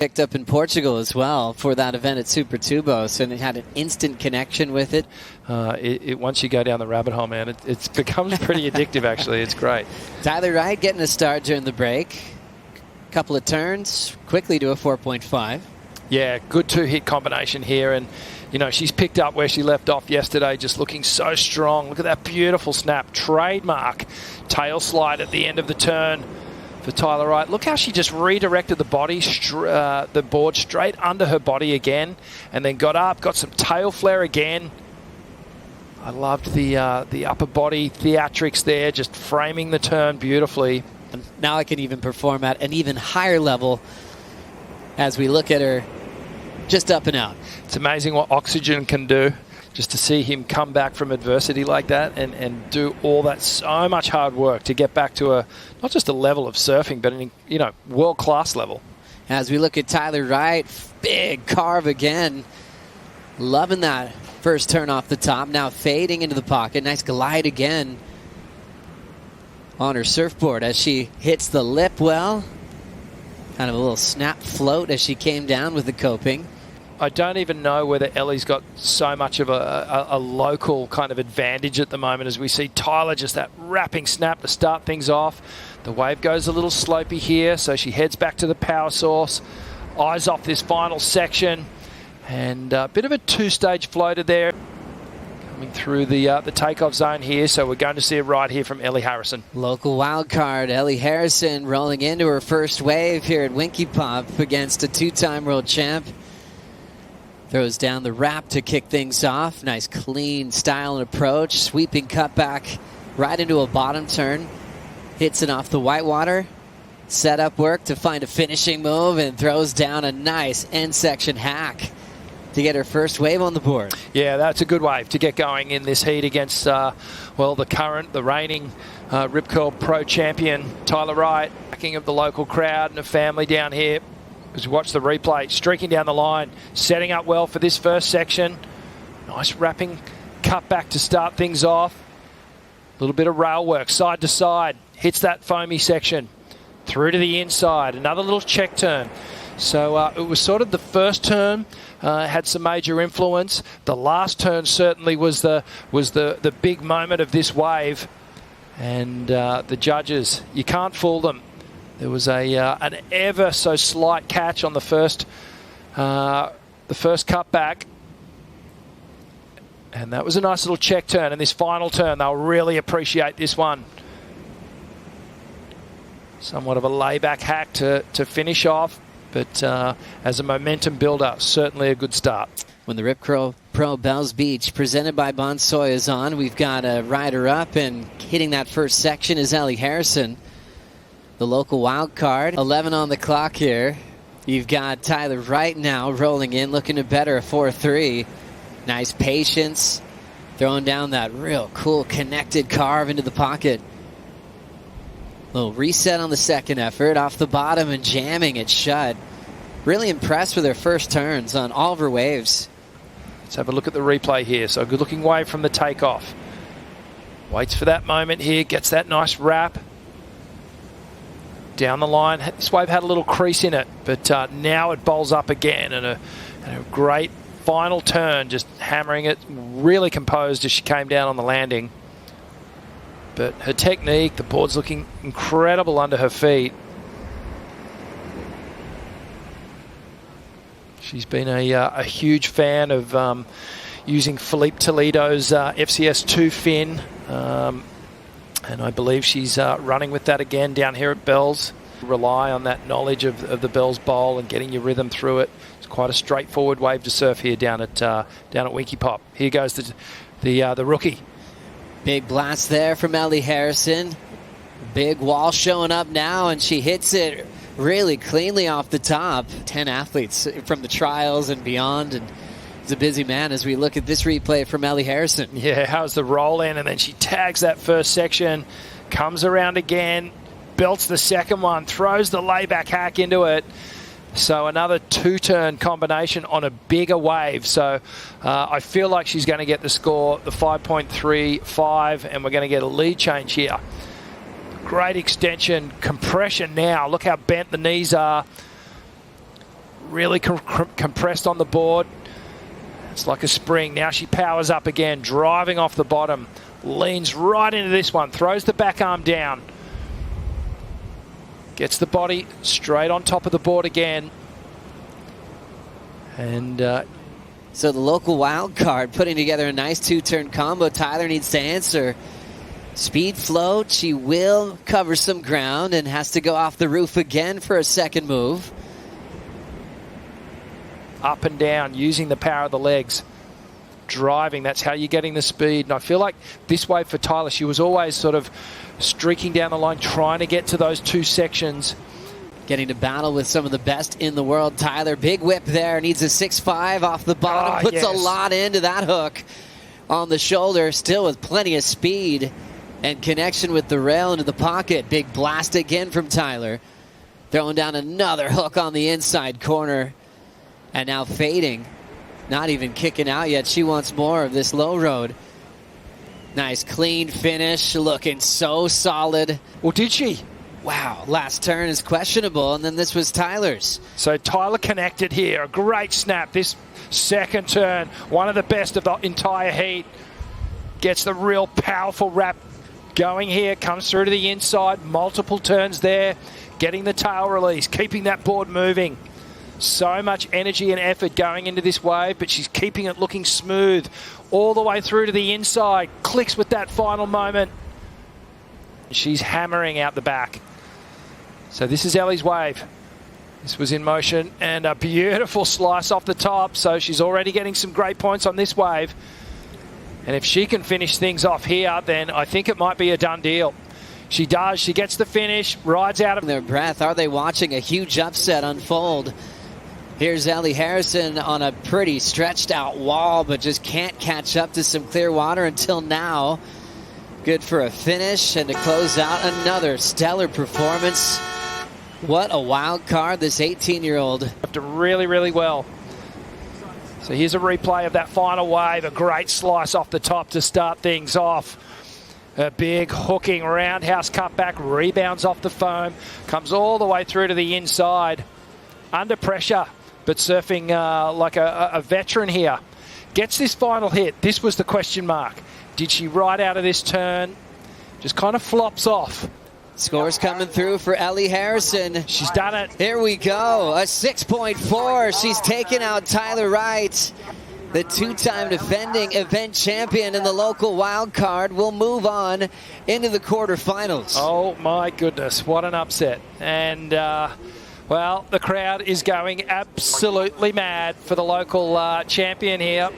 Picked up in Portugal as well for that event at Super Tubos, and it had an instant connection with it. Once you go down the rabbit hole, man, it becomes pretty addictive, actually. It's great. Tyler Wright getting a start during the break. Couple of turns, quickly to a 4.5. Yeah, good two-hit combination here, and she's picked up where she left off yesterday, just looking so strong. Look at that beautiful snap, trademark tail slide at the end of the turn for Tyler Wright. Look how she just redirected the body, the board straight under her body again, and then got up, got some tail flare again. I loved the upper body theatrics there, just framing the turn beautifully. Now I can even perform at an even higher level as we look at her just up and out. It's amazing what oxygen can do. Just to see him come back from adversity like that and do all that, so much hard work to get back to not just a level of surfing, but an world-class level. As we look at Tyler Wright, big carve again. Loving that first turn off the top. Now fading into the pocket. Nice glide again on her surfboard as she hits the lip well. Kind of a little snap float as she came down with the coping. I don't even know whether Ellie's got so much of a local kind of advantage at the moment, as we see Tyler just that wrapping snap to start things off. The wave goes a little slopey here, so she heads back to the power source, eyes off this final section, and a bit of a two-stage floater there coming through the takeoff zone here, so we're going to see a ride here from Ellie Harrison. Local wildcard Ellie Harrison rolling into her first wave here at Winky Pop against a two-time world champ. Throws down the wrap to kick things off. Nice clean style and approach. Sweeping cutback right into a bottom turn. Hits it off the whitewater. Set up work to find a finishing move and throws down a nice end section hack to get her first wave on the board. Yeah, that's a good wave to get going in this heat against, the reigning Rip Curl Pro champion, Tyler Wright. Backing of the local crowd and the family down here. As we watch the replay, streaking down the line, setting up well for this first section. Nice wrapping cut back to start things off. A little bit of rail work, side to side. Hits that foamy section. Through to the inside. Another little check turn. So it was sort of the first turn had some major influence. The last turn certainly was the big moment of this wave. And the judges, you can't fool them. There was an ever so slight catch on the first cutback, and that was a nice little check turn. And this final turn, they'll really appreciate this one. Somewhat of a layback hack to finish off, but as a momentum builder, certainly a good start. When the Rip Curl Pro Bells Beach, presented by Bonsoy, is on, we've got a rider up, and hitting that first section is Ellie Harrison. The local wild card, 11 on the clock here. You've got Tyler Wright now rolling in, looking to better a 4-3. Nice patience, throwing down that real cool connected carve into the pocket. Little reset on the second effort, off the bottom and jamming it shut. Really impressed with her first turns on all of her waves. Let's have a look at the replay here. So good looking wave from the takeoff. Waits for that moment here, gets that nice wrap. Down the line, this wave had a little crease in it, but now it bowls up again, and a great final turn, just hammering it, really composed as she came down on the landing. But her technique, the board's looking incredible under her feet. She's been a huge fan of using Philippe Toledo's FCS2 fin. And I believe she's running with that again down here at Bells. Rely on that knowledge of the Bells Bowl and getting your rhythm through it. It's quite a straightforward wave to surf here down at Winky Pop. Here goes the rookie. Big blast there from Ellie Harrison. Big wall showing up now, and she hits it really cleanly off the top. 10 athletes from the trials and beyond, and it's a busy man as we look at this replay from Ellie Harrison. Yeah, how's the roll in, and then she tags that first section, comes around again, belts the second one, throws the layback hack into it. So another two-turn combination on a bigger wave. So I feel like she's going to get the score, the 5.35, and we're going to get a lead change here. Great extension, compression now. Look how bent the knees are. really compressed on the board. It's like a spring. Now she powers up again, driving off the bottom. Leans right into this one, throws the back arm down. Gets the body straight on top of the board again. And so the local wild card putting together a nice two-turn combo. Tyler needs to answer. Speed float. She will cover some ground and has to go off the roof again for a second move. Up and down, using the power of the legs. Driving, that's how you're getting the speed. And I feel like this wave for Tyler, she was always sort of streaking down the line, trying to get to those two sections. Getting to battle with some of the best in the world. Tyler, big whip there, needs a 6.5 off the bottom. Puts a lot into that hook on the shoulder, still with plenty of speed and connection with the rail into the pocket. Big blast again from Tyler. Throwing down another hook on the inside corner. And now fading. Not even kicking out yet. She wants more of this low road. Nice clean finish. Looking so solid. Well, did she? Wow. Last turn is questionable. And then this was Tyler's. So Tyler connected here. A great snap. This second turn. One of the best of the entire heat. Gets the real powerful wrap going here. Comes through to the inside. Multiple turns there. Getting the tail release. Keeping that board moving. So much energy and effort going into this wave, but she's keeping it looking smooth all the way through to the inside. Clicks with that final moment. She's hammering out the back. So this is Ellie's wave. This was in motion and a beautiful slice off the top. So she's already getting some great points on this wave. And if she can finish things off here, then I think it might be a done deal. She does. She gets the finish, rides out of their breath. Are they watching a huge upset unfold? Here's Ellie Harrison on a pretty stretched out wall, but just can't catch up to some clear water until now. Good for a finish and to close out another stellar performance. What a wild card, this 18-year-old. After really, really well. So here's a replay of that final wave. A great slice off the top to start things off. A big hooking roundhouse cutback, rebounds off the foam, comes all the way through to the inside. Under pressure, but surfing like a veteran here. Gets this final hit. This was the question mark. Did she ride out of this turn? Just kind of flops off. Scores coming through for Ellie Harrison. She's done it. Here we go. A 6.4. She's taken out Tyler Wright. The two-time defending event champion in the local wild card will move on into the quarterfinals. Oh, my goodness. What an upset. And, well, the crowd is going absolutely mad for the local champion here.